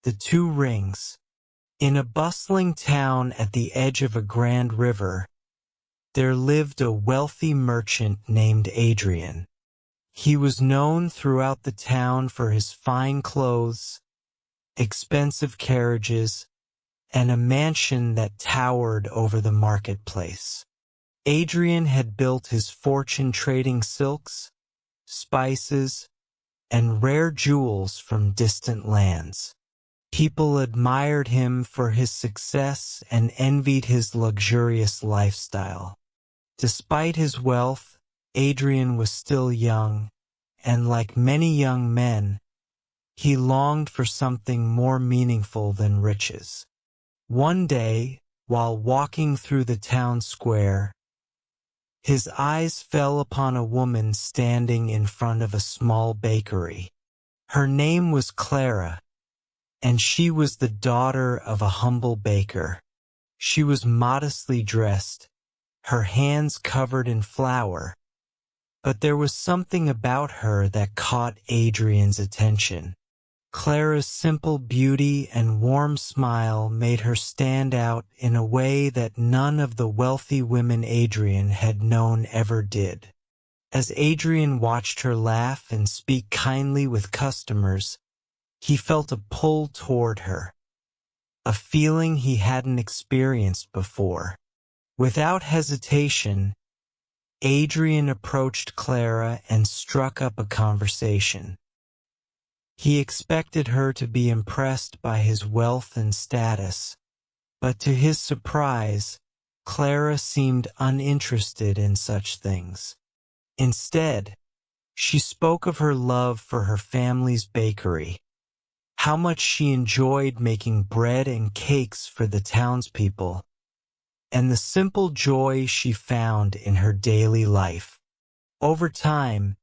The Two Rings. In a bustling town at the edge of a grand river, there lived a wealthy merchant named Adrian. He was known throughout the town for his fine clothes, expensive carriages, and a mansion that towered over the marketplace. Adrian had built his fortune trading silks, spices, and rare jewels from distant lands. People admired him for his success and envied his luxurious lifestyle. Despite his wealth, Adrian was still young, and like many young men, he longed for something more meaningful than riches. One day, while walking through the town square, his eyes fell upon a woman standing in front of a small bakery. Her name was Clara, and she was the daughter of a humble baker. She was modestly dressed, her hands covered in flour, but there was something about her that caught Adrian's attention. Clara's simple beauty and warm smile made her stand out in a way that none of the wealthy women Adrian had known ever did. As Adrian watched her laugh and speak kindly with customers, he felt a pull toward her, a feeling he hadn't experienced before. Without hesitation, Adrian approached Clara and struck up a conversation. He expected her to be impressed by his wealth and status, but to his surprise, Clara seemed uninterested in such things. Instead, she spoke of her love for her family's bakery, how much she enjoyed making bread and cakes for the townspeople, and the simple joy she found in her daily life. Over time,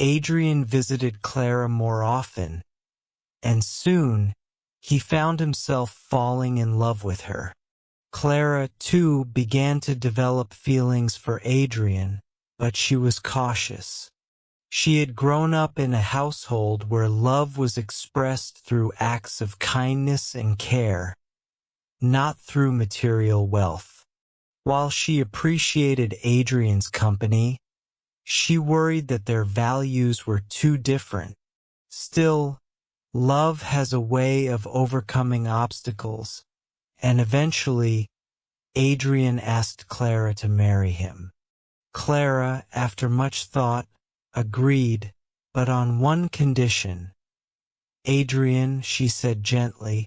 Adrian visited Clara more often, and soon he found himself falling in love with her. Clara, too, began to develop feelings for Adrian, but she was cautious. She had grown up in a household where love was expressed through acts of kindness and care, not through material wealth. While she appreciated Adrian's company, she worried that their values were too different. Still, love has a way of overcoming obstacles, and eventually, Adrian asked Clara to marry him. Clara, after much thought, agreed, but on one condition. Adrian, she said gently,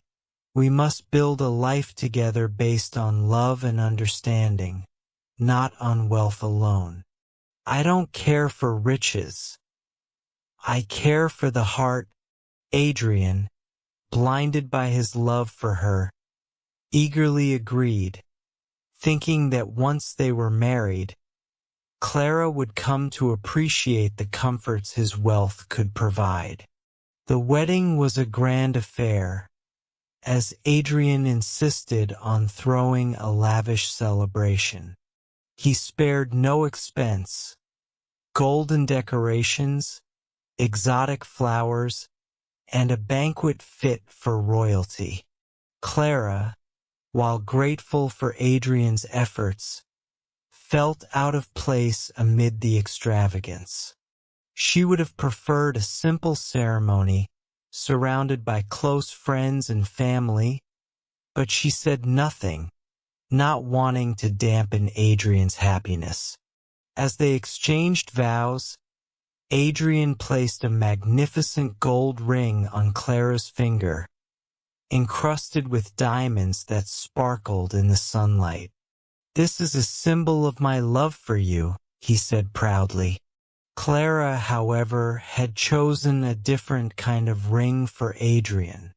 we must build a life together based on love and understanding, not on wealth alone. I don't care for riches. I care for the heart. Adrian, blinded by his love for her, eagerly agreed, thinking that once they were married, Clara would come to appreciate the comforts his wealth could provide. The wedding was a grand affair, as Adrian insisted on throwing a lavish celebration. He spared no expense. Golden decorations, exotic flowers, and a banquet fit for royalty. Clara, while grateful for Adrian's efforts, felt out of place amid the extravagance. She would have preferred a simple ceremony, surrounded by close friends and family, but she said nothing, not wanting to dampen Adrian's happiness. As they exchanged vows, Adrian placed a magnificent gold ring on Clara's finger, encrusted with diamonds that sparkled in the sunlight. This is a symbol of my love for you, he said proudly. Clara, however, had chosen a different kind of ring for Adrian.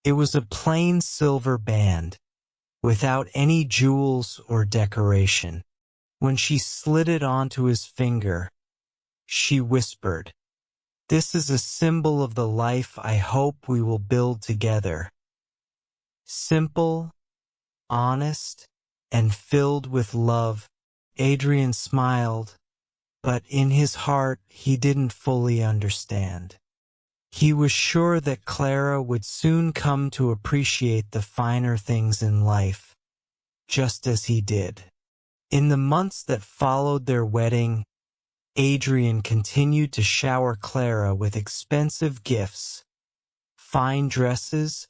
It was a plain silver band, without any jewels or decoration. When she slid it onto his finger, she whispered, "This is a symbol of the life I hope we will build together. Simple, honest, and filled with love." Adrian smiled, but in his heart he didn't fully understand. He was sure that Clara would soon come to appreciate the finer things in life, just as he did. In the months that followed their wedding, Adrian continued to shower Clara with expensive gifts, fine dresses,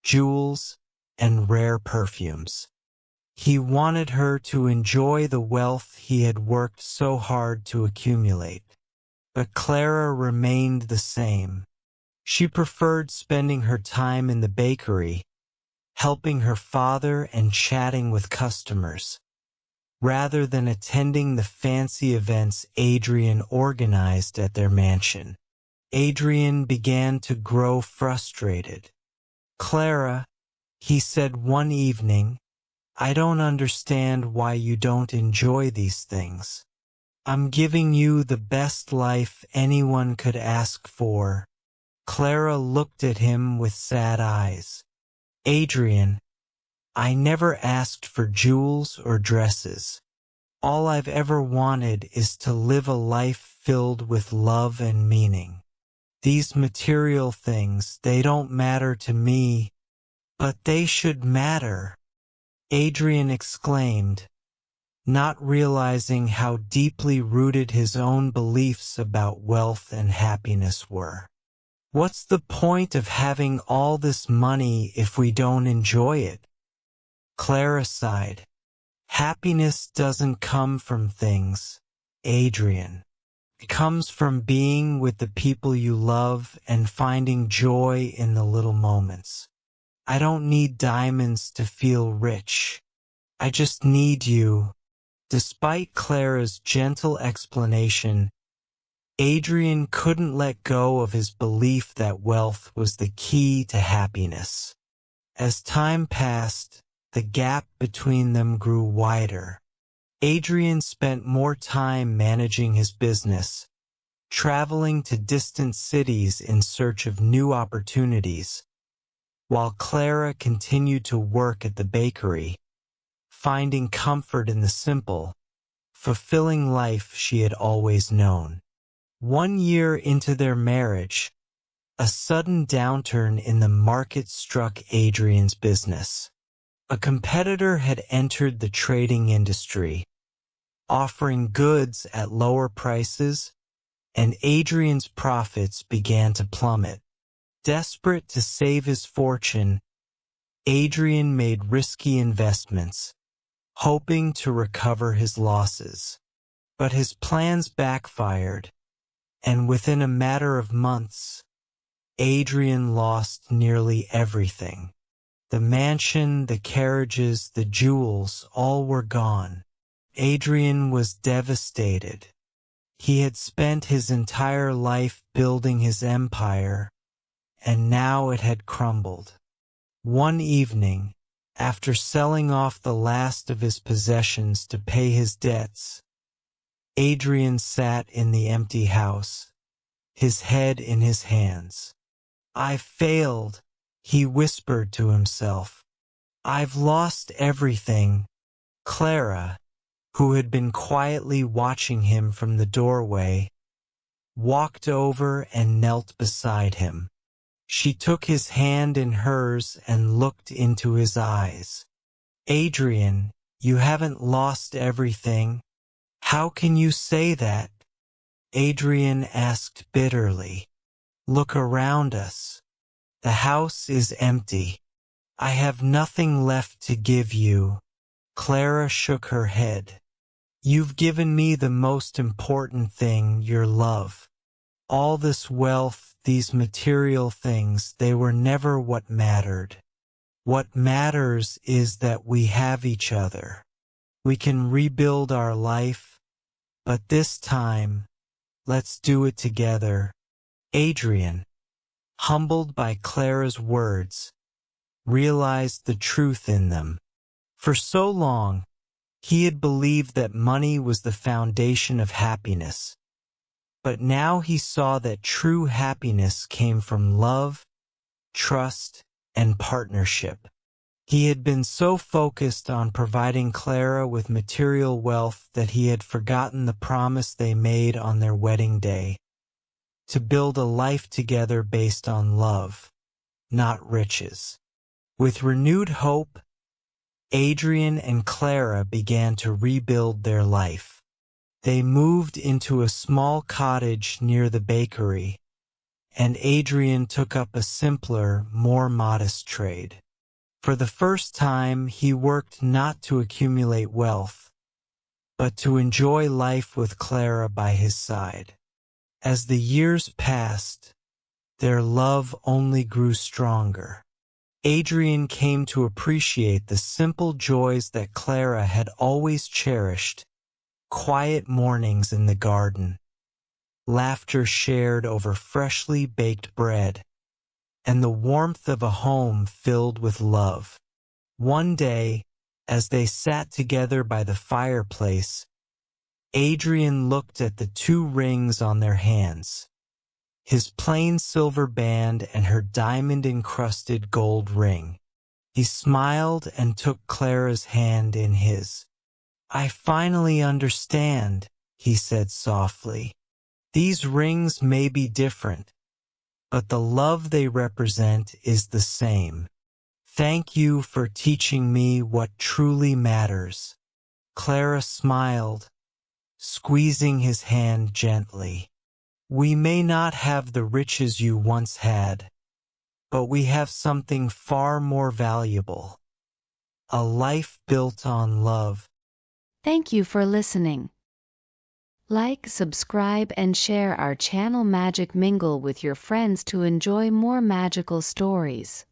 jewels, and rare perfumes. He wanted her to enjoy the wealth he had worked so hard to accumulate. But Clara remained the same. She preferred spending her time in the bakery, helping her father and chatting with customers, rather than attending the fancy events Adrian organized at their mansion. Adrian began to grow frustrated. "Clara," he said one evening, "I don't understand why you don't enjoy these things. I'm giving you the best life anyone could ask for." Clara looked at him with sad eyes. "Adrian, I never asked for jewels or dresses. All I've ever wanted is to live a life filled with love and meaning. These material things, they don't matter to me, but they should matter," Adrian exclaimed, not realizing how deeply rooted his own beliefs about wealth and happiness were. "What's the point of having all this money if we don't enjoy it?" Clara sighed. "Happiness doesn't come from things, Adrian. It comes from being with the people you love and finding joy in the little moments. I don't need diamonds to feel rich. I just need you." Despite Clara's gentle explanation, Adrian couldn't let go of his belief that wealth was the key to happiness. As time passed, the gap between them grew wider. Adrian spent more time managing his business, traveling to distant cities in search of new opportunities, while Clara continued to work at the bakery, finding comfort in the simple, fulfilling life she had always known. 1 year into their marriage, a sudden downturn in the market struck Adrian's business. A competitor had entered the trading industry, offering goods at lower prices, and Adrian's profits began to plummet. Desperate to save his fortune, Adrian made risky investments, hoping to recover his losses. But his plans backfired, and within a matter of months, Adrian lost nearly everything. The mansion, the carriages, the jewels, all were gone. Adrian was devastated. He had spent his entire life building his empire, and now it had crumbled. One evening, after selling off the last of his possessions to pay his debts, Adrian sat in the empty house, his head in his hands. "I've failed," he whispered to himself. "I've lost everything." Clara, who had been quietly watching him from the doorway, walked over and knelt beside him. She took his hand in hers and looked into his eyes. "Adrian, you haven't lost everything. How can you say that?" Adrian asked bitterly. "Look around us. The house is empty. I have nothing left to give you." Clara shook her head. "You've given me the most important thing, your love. All this wealth, these material things, they were never what mattered. What matters is that we have each other. We can rebuild our life, but this time, let's do it together." Adrian, humbled by Clara's words, realized the truth in them. For so long, he had believed that money was the foundation of happiness. But now he saw that true happiness came from love, trust, and partnership. He had been so focused on providing Clara with material wealth that he had forgotten the promise they made on their wedding day. to build a life together based on love, not riches. With renewed hope, Adrian and Clara began to rebuild their life. They moved into a small cottage near the bakery, and Adrian took up a simpler, more modest trade. For the first time, he worked not to accumulate wealth, but to enjoy life with Clara by his side. As the years passed, their love only grew stronger. Adrian came to appreciate the simple joys that Clara had always cherished: quiet mornings in the garden, laughter shared over freshly baked bread, and the warmth of a home filled with love. One day, as they sat together by the fireplace, Adrian looked at the 2 rings on their hands, his plain silver band and her diamond-encrusted gold ring. He smiled and took Clara's hand in his. "I finally understand," he said softly. "These rings may be different, but the love they represent is the same. Thank you for teaching me what truly matters." Clara smiled, squeezing his hand gently. "We may not have the riches you once had, but we have something far more valuable: a life built on love." Thank you for listening. Like, subscribe, and share our channel Magic Mingle with your friends to enjoy more magical stories.